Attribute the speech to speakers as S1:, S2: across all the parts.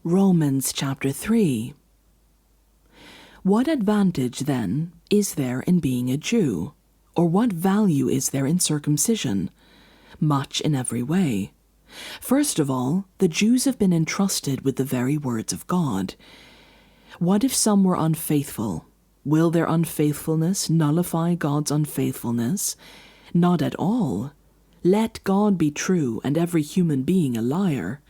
S1: Romans chapter 3. What advantage, then, is there in being a Jew? Or what value is there in circumcision? Much in every way. First of all, the Jews have been entrusted with the very words of God. What if some were unfaithful? Will their unfaithfulness nullify God's unfaithfulness? Not at all. Let God be true and every human being a liar.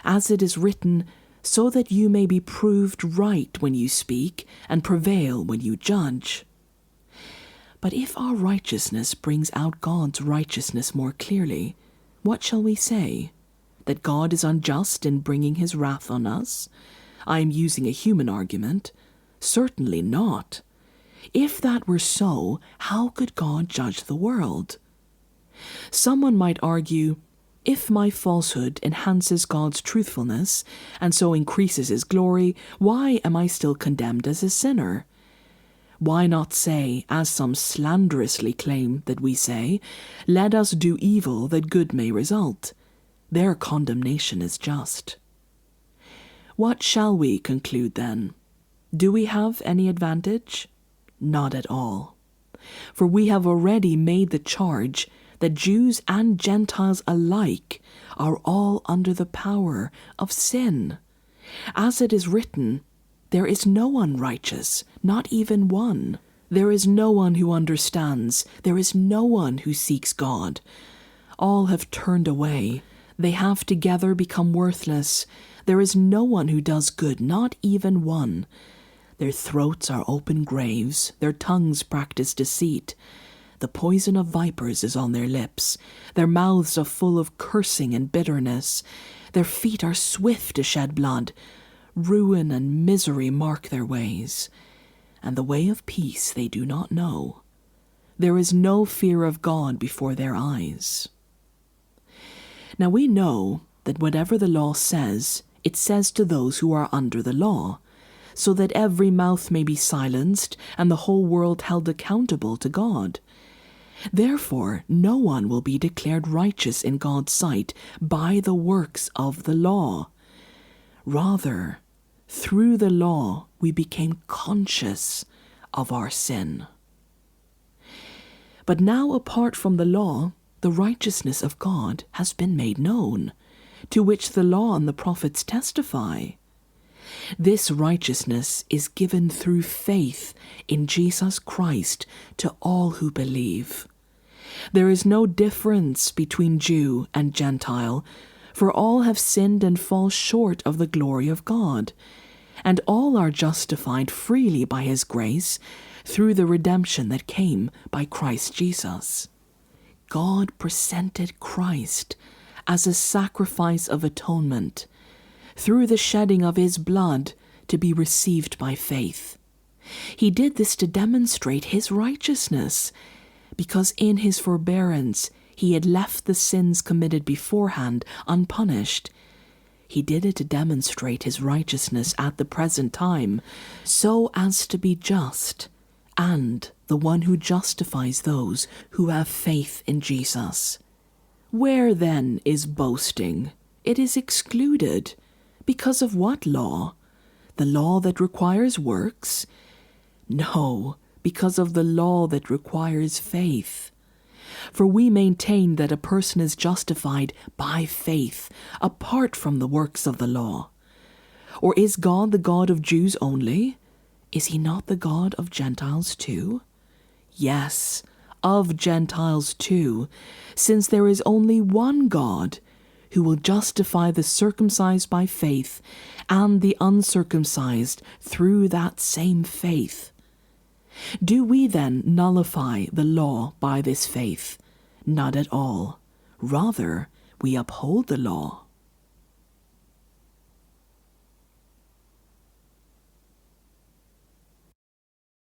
S1: As it is written, so that you may be proved right when you speak and prevail when you judge. But if our righteousness brings out God's righteousness more clearly, what shall we say? That God is unjust in bringing his wrath on us? I am using a human argument. Certainly not. If that were so, how could God judge the world? Someone might argue, if my falsehood enhances God's truthfulness and so increases his glory, why am I still condemned as a sinner? Why not say, as some slanderously claim that we say, let us do evil that good may result? Their condemnation is just. What shall we conclude then? Do we have any advantage? Not at all. For we have already made the charge that Jews and Gentiles alike are all under the power of sin. As it is written, there is no one righteous, not even one. There is no one who understands. There is no one who seeks God. All have turned away. They have together become worthless. There is no one who does good, not even one. Their throats are open graves. Their tongues practice deceit. The poison of vipers is on their lips. Their mouths are full of cursing and bitterness. Their feet are swift to shed blood. Ruin and misery mark their ways, and the way of peace they do not know. There is no fear of God before their eyes. Now we know that whatever the law says, it says to those who are under the law, so that every mouth may be silenced and the whole world held accountable to God. Therefore, no one will be declared righteous in God's sight by the works of the law. Rather, through the law we became conscious of our sin. But now, apart from the law, the righteousness of God has been made known, to which the law and the prophets testify. This righteousness is given through faith in Jesus Christ to all who believe. There is no difference between Jew and Gentile, for all have sinned and fall short of the glory of God, and all are justified freely by his grace through the redemption that came by Christ Jesus. God presented Christ as a sacrifice of atonement through the shedding of his blood to be received by faith. He did this to demonstrate his righteousness, because in his forbearance he had left the sins committed beforehand unpunished. He did it to demonstrate his righteousness at the present time, so as to be just, and the one who justifies those who have faith in Jesus. Where then is boasting? It is excluded. Because of what law? The law that requires works? No, because of the law that requires faith. For we maintain that a person is justified by faith, apart from the works of the law. Or is God the God of Jews only? Is he not the God of Gentiles too? Yes, of Gentiles too, since there is only one God, who will justify the circumcised by faith and the uncircumcised through that same faith. Do we then nullify the law by this faith? Not at all. Rather, we uphold the law.